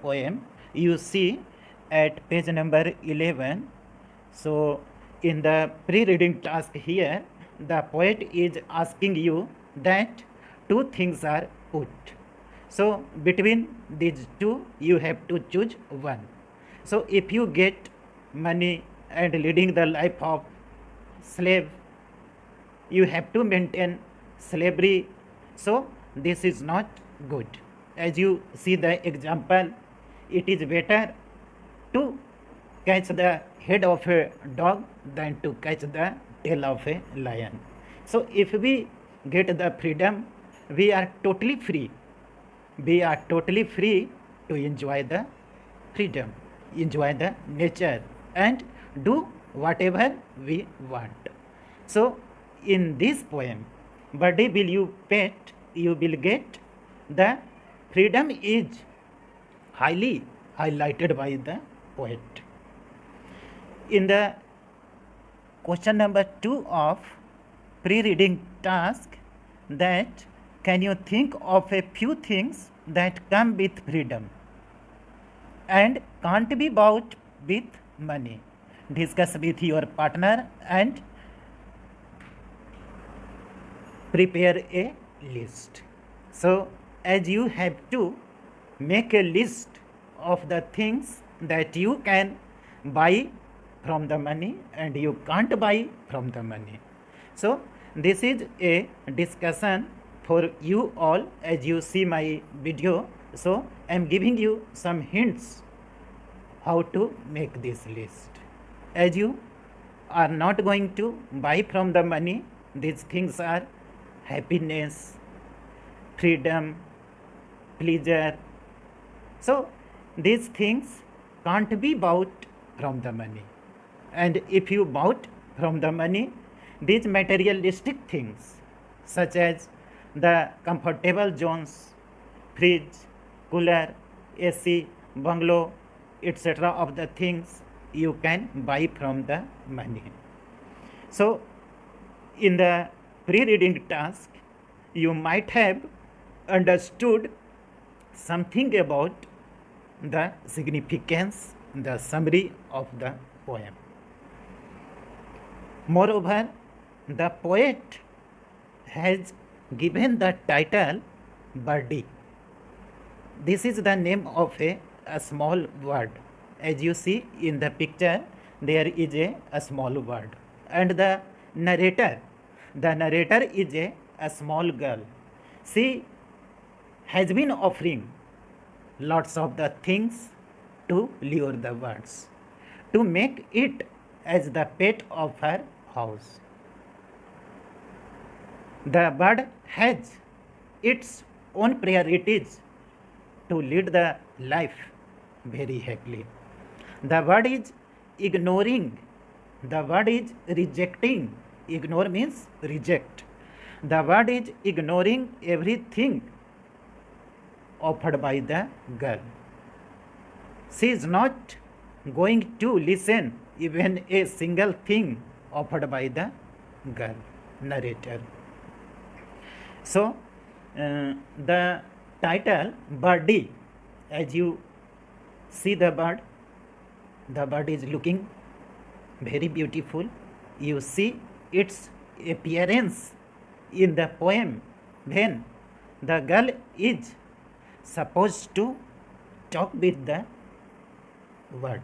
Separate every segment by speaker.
Speaker 1: poem, you see at page number 11. So, in the pre-reading task here, the poet is asking you that two things are put. So, between these two, you have to choose one. So, if you get money and leading the life of slave, you have to maintain slavery. So, this is not good. As you see the example, it is better to catch the head of a dog than to catch the tail of a lion. So, if we get the freedom, we are totally free. We are totally free to enjoy the freedom, enjoy the nature, and do whatever we want. So, in this poem, Birthday Will You Pet, you will get the freedom is highly highlighted by the poet. In the question number 2 of pre-reading task, that can you think of a few things that come with freedom and can't be bought with money? Discuss with your partner and prepare a list. So, as you have to make a list of the things that you can buy from the money and you can't buy from the money. So, this is a discussion for you all as you see my video. So, I am giving you some hints how to make this list. As you are not going to buy from the money, these things are happiness, freedom, pleasure. So, these things can't be bought from the money. And if you bought from the money, these materialistic things such as the comfortable zones, fridge, cooler, AC, bungalow, etc. of the things you can buy from the money. So, in the pre-reading task, you might have understood something about the significance, the summary of the poem. Moreover, the poet has given the title Birdie. This is the name of a small word. As you see in the picture, there is a small word. And the narrator is a small girl. She has been offering lots of the things to lure the birds, to make it as the pet of her house. The bird has its own priorities to lead the life very happily. The bird is ignoring, the bird is rejecting. Ignore means reject. The bird is ignoring everything offered by the girl. She is not going to listen even a single thing offered by the girl, narrator. So, the title Birdie, as you see the bird is looking very beautiful. You see its appearance in the poem when the girl is supposed to talk with the bird.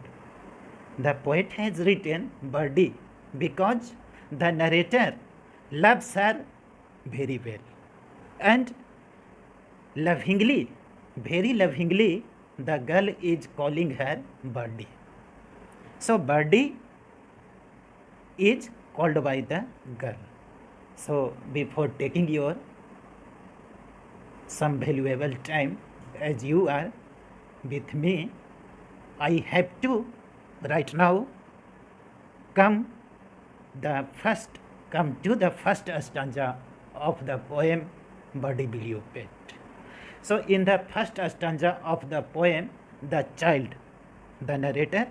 Speaker 1: The poet has written Birdie because the narrator loves her very well, and lovingly, very lovingly, the girl is calling her Birdie. So, Birdie is called by the girl. So, before taking your some valuable time, as you are with me, I have to right now come to the first stanza of the poem Birthday Will You Pet. So, in the first stanza of the poem, the child, the narrator,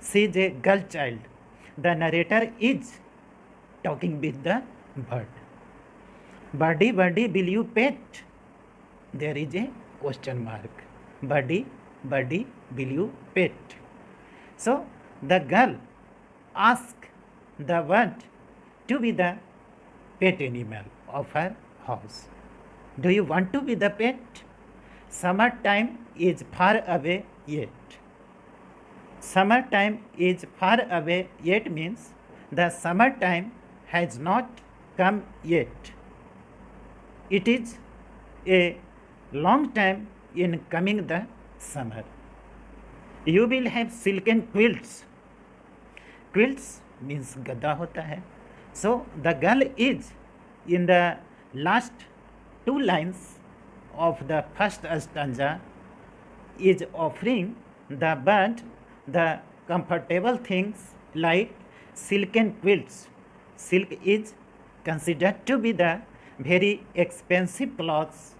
Speaker 1: she is a girl child. The narrator is talking with the bird. Birdie, birdie, will you pet? There is a question mark. Birdie, birdie will you pet? So the girl asked the bird to be the pet animal of her house. Do you want to be the pet? Summertime is far away yet. Summertime is far away yet means the summertime has not come yet. It is a long time in coming the summer. You will have silken quilts. Quilts means गद्दा होता है. So the girl is in the last two lines of the first stanza is offering the bird the comfortable things like silken quilts. Silk is considered to be the very expensive clothes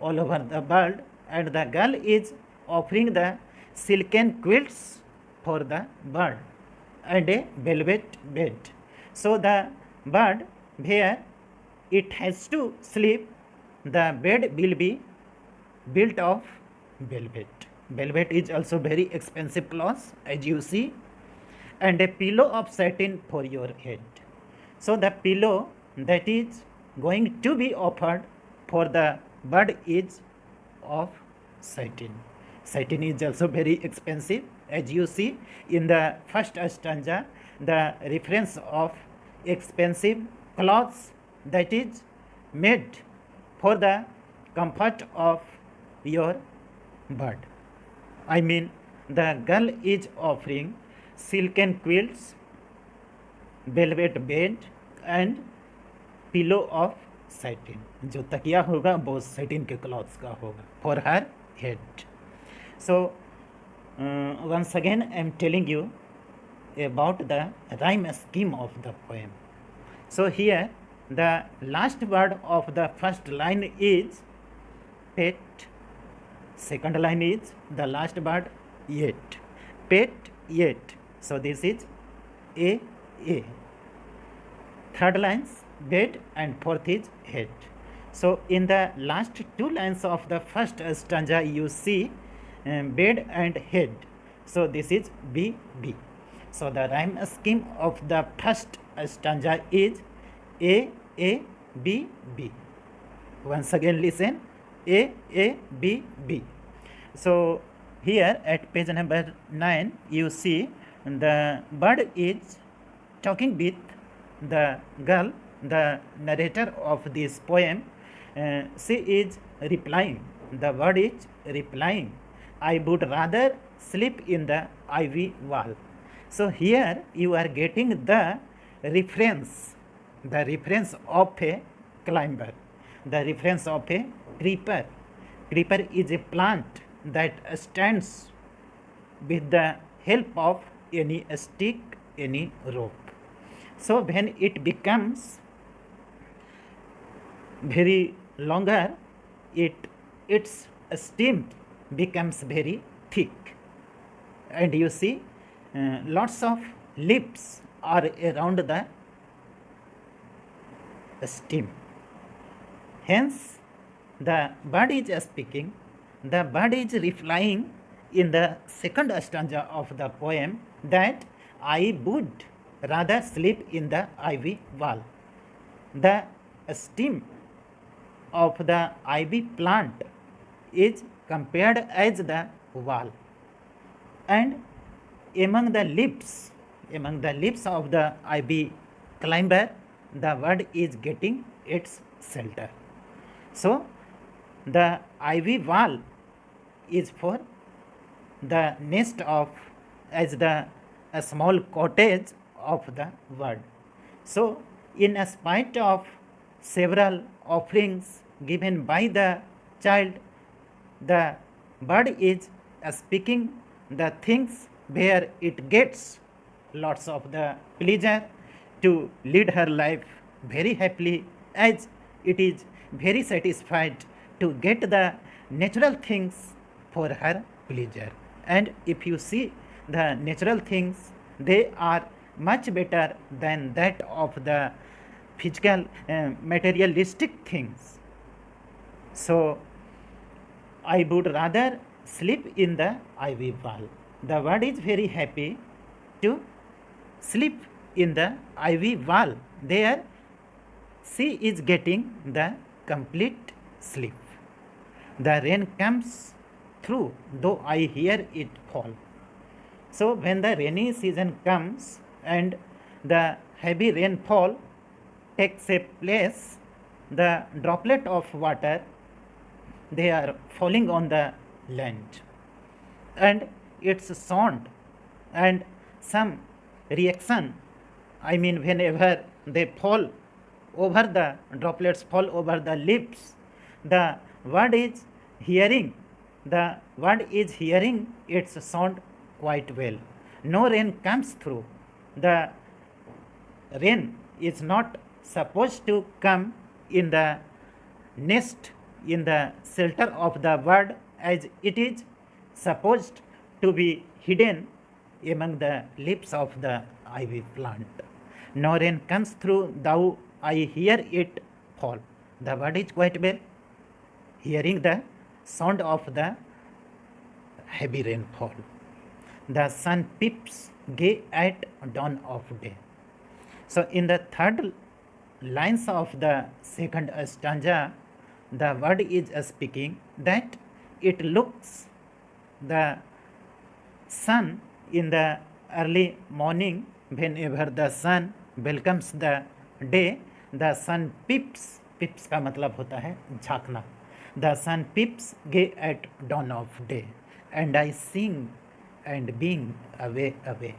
Speaker 1: all over the world, and the girl is offering the silken quilts for the bird and a velvet bed. So the bird where it has to sleep, the bed will be built of velvet. Velvet is also very expensive cloth, as you see, and a pillow of satin for your head. So the pillow that is going to be offered for the bird is of satin. Satin is also very expensive, as you see in the first stanza, the reference of expensive clothes that is made for the comfort of your bird. I mean, the girl is offering silken quilts, velvet bed and pillow of satin. जो तकिया होगा वो satin के cloths का होगा for her head. So once again I am telling you about the rhyme scheme of the poem. So here the last word of the first line is pet. Second line is the last word yet. Pet yet. So this is A. Third lines bed and fourth is head. So in the last two lines of the first stanza you see bed and head. So this is B. So the rhyme scheme of the first stanza is A, B. Once again listen, A, B. So here at page number 9 you see the bird is talking with the girl, the narrator of this poem. She is replying, the bird is replying, I would rather sleep in the ivy wall. So here you are getting the reference of a climber, the reference of a creeper. Creeper is a plant that stands with the help of any stick, any rope. So when it becomes very longer, its stem becomes very thick, and you see lots of leaves are around the stem. Hence the bird is speaking, the bird is replying in the second stanza of the poem that I would rather sleep in the ivy wall. The stem of the ivy plant is compared as the wall, and among the leaves of the ivy climber, the bird is getting its shelter. So the ivy wall is for the nest of, as the a small cottage of the bird. So in spite of several offerings given by the child, the bird is speaking the things where it gets lots of the pleasure to lead her life very happily, as it is very satisfied to get the natural things for her pleasure. And if you see the natural things, they are much better than that of the physical materialistic things. So I would rather sleep in the ivy wall. The bird is very happy to sleep in the ivy wall. There she is getting the complete sleep. The rain comes through, though I hear it fall. So when the rainy season comes and the heavy rainfall takes a place, the droplet of water, they are falling on the land, and its sound and some reaction, I mean whenever they fall over, the droplets fall over the leaves, the bird is hearing, the bird is hearing its sound quite well. No rain comes through. The rain is not supposed to come in the nest, in the shelter of the bird, as it is supposed to be hidden among the leaves of the ivy plant. No rain comes through, though I hear it fall. The bird is quite well hearing the sound of the heavy rainfall. The sun peeps gay at dawn of day. So in the third lines of the second stanza, the bird is speaking that it looks the sun in the early morning. Whenever the sun welcomes the day, the sun peeps, peeps का मतलब होता है झांकना. The sun peeps gay at dawn of day, and I sing and being away, away.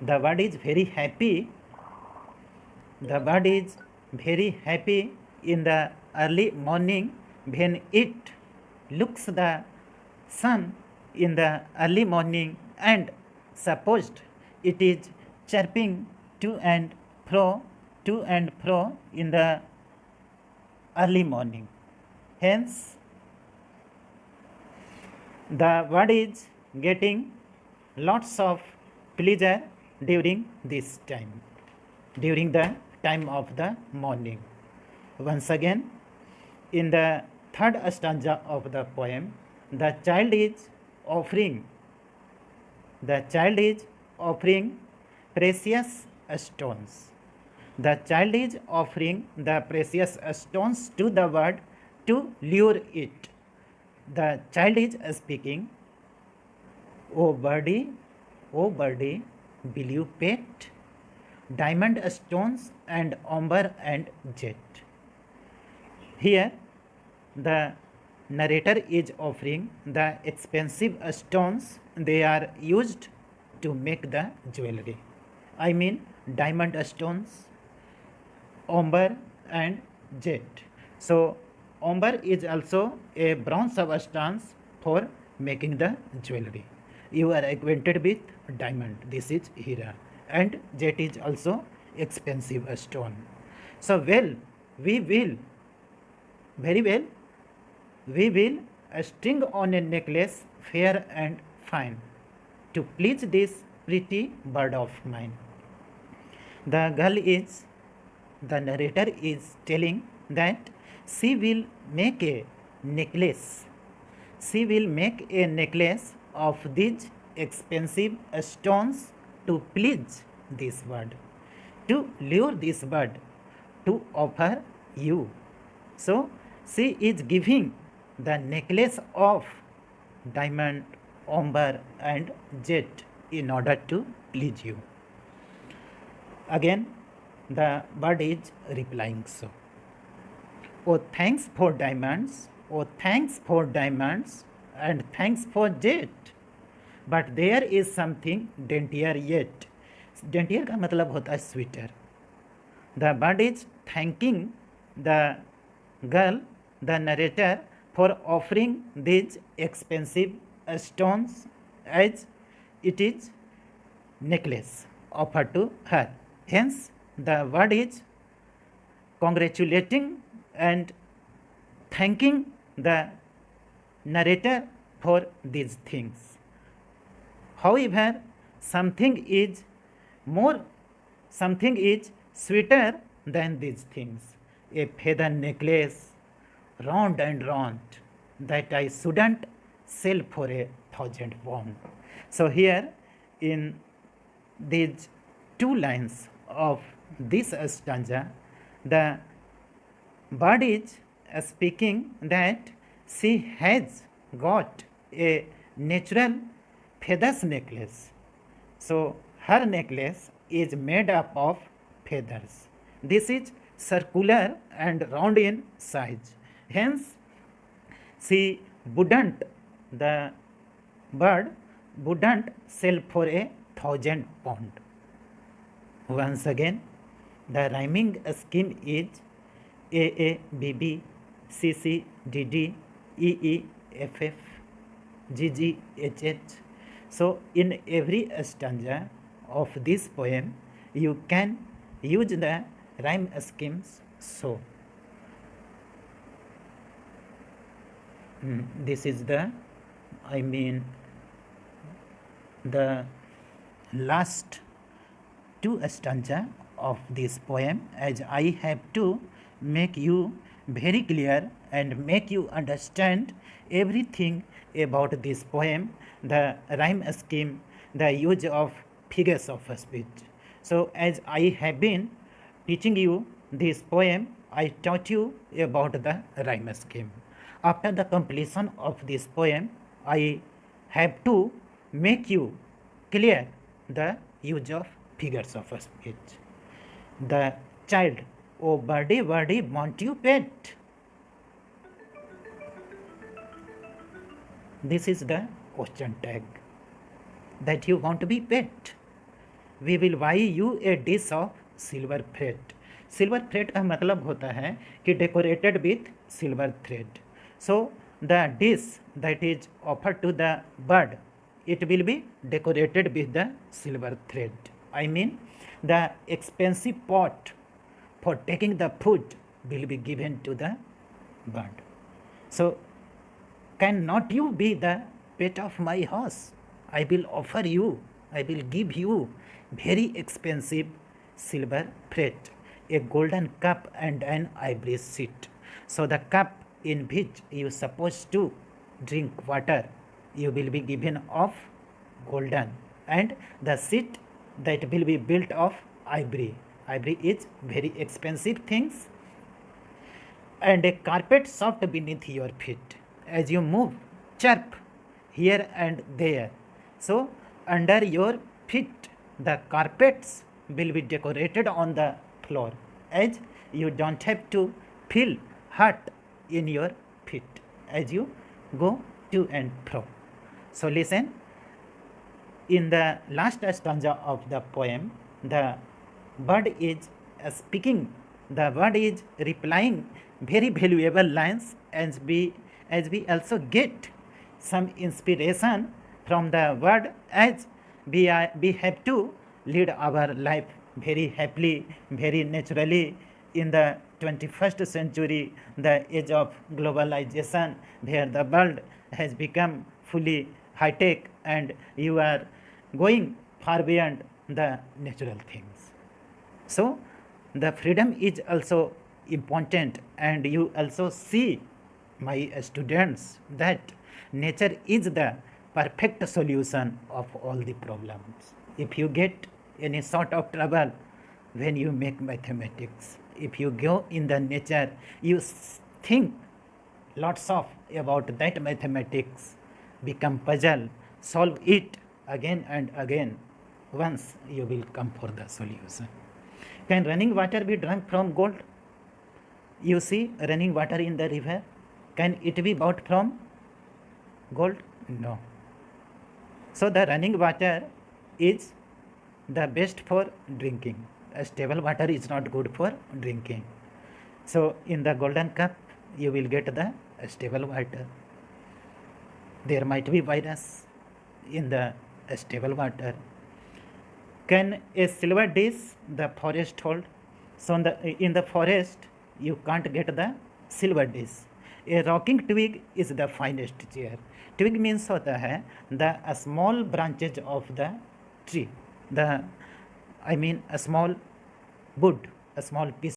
Speaker 1: The bird is very happy. The bird is very happy in the early morning when it looks the sun in the early morning, and supposed it is chirping to and fro in the early morning. Hence, the bird is getting lots of pleasure during this time, during the time of the morning. Once again, in the third stanza of the poem, the child is offering precious stones. The child is offering the precious stones to the bird to lure it. The child is speaking, "Oh birdie, will you pet diamond stones and umber and jet?" Here, the narrator is offering the expensive stones they are used to make the jewelry. I mean diamond stones, umber and jet. So umber is also a bronze substance for making the jewelry. You are acquainted with diamond, this is hira, and jet is also expensive stone. So very well, we will string on a necklace fair and fine to please this pretty bird of mine. The narrator is telling that she will make a necklace. She will make a necklace of these expensive stones to please this bird, to lure this bird to offer you. So she is giving the necklace of diamond, umber and jet in order to please you. Again, the bird is replying so. Oh, thanks for diamonds, oh, thanks for diamonds, and thanks for jet. But there is something daintier yet. Daintier का मतलब होता है sweeter. The bird is thanking the girl, the narrator, for offering these expensive stones as it is necklace offered to her. Hence, the bird is congratulating and thanking the narrator for these things. However, something is sweeter than these things. A feather necklace, round and round, that I shouldn't sell for 1,000 pound. So here in these two lines of this stanza, the bird is speaking that she has got a natural feathers necklace. So her necklace is made up of feathers. This is circular and round in size. Hence, she wouldn't, the bird wouldn't sell for 1,000 pound. Once again, the rhyming scheme is A B B C C D D E E F F G G H H. So in every stanza of this poem, you can use the rhyme schemes. So this is the, the last two stanza of this poem, as I have to make you very clear and make you understand everything about this poem, the rhyme scheme, the use of figures of speech. So as I have been teaching you this poem, I taught you about the rhyme scheme. After the completion of this poem, I have to make you clear the use of figures of speech. The child, oh birdie, birdie, won't you pet? This is the question tag, that you want to be pet. We will buy you a dish of silver thread. Silver thread का मतलब होता है कि decorated with silver thread. So the dish that is offered to the bird, it will be decorated with the silver thread. I mean, the expensive pot for taking the food will be given to the bird. So, cannot you be the pet of my house? I will offer you, I will give you very expensive silver thread, a golden cup and an ivory seat. So, the cup in which you are supposed to drink water, you will be given of golden, and the seat that will be built of ivory. Ivory is very expensive things, and a carpet soft beneath your feet. As you move, chirp here and there. So under your feet, the carpets will be decorated on the floor, as you don't have to feel hurt in your feet as you go to and fro. So listen, in the last stanza of the poem, the bird is speaking, the bird is replying very valuable lines, as we also get some inspiration from the word, as we have to lead our life very happily, very naturally in the 21st century, the age of globalization, where the world has become fully high tech and you are going far beyond the natural things. So the freedom is also important, and you also see, my students, that nature is the perfect solution of all the problems. If you get any sort of trouble when you make mathematics, if you go in the nature, you think lots of about that mathematics, become puzzle, solve it again and again, once you will come for the solution. Can running water be drunk from gold? You see running water in the river, can it be bought from gold? No. So the running water is the best for drinking. Stable water is not good for drinking. So in the golden cup, you will get the stable water. There might be virus in the stable water. Can a silver dish the forest hold? So in the forest, you can't get the silver dish. A rocking twig is the finest chair. Twig means होता है the small branches of the tree, the a small wood, a small piece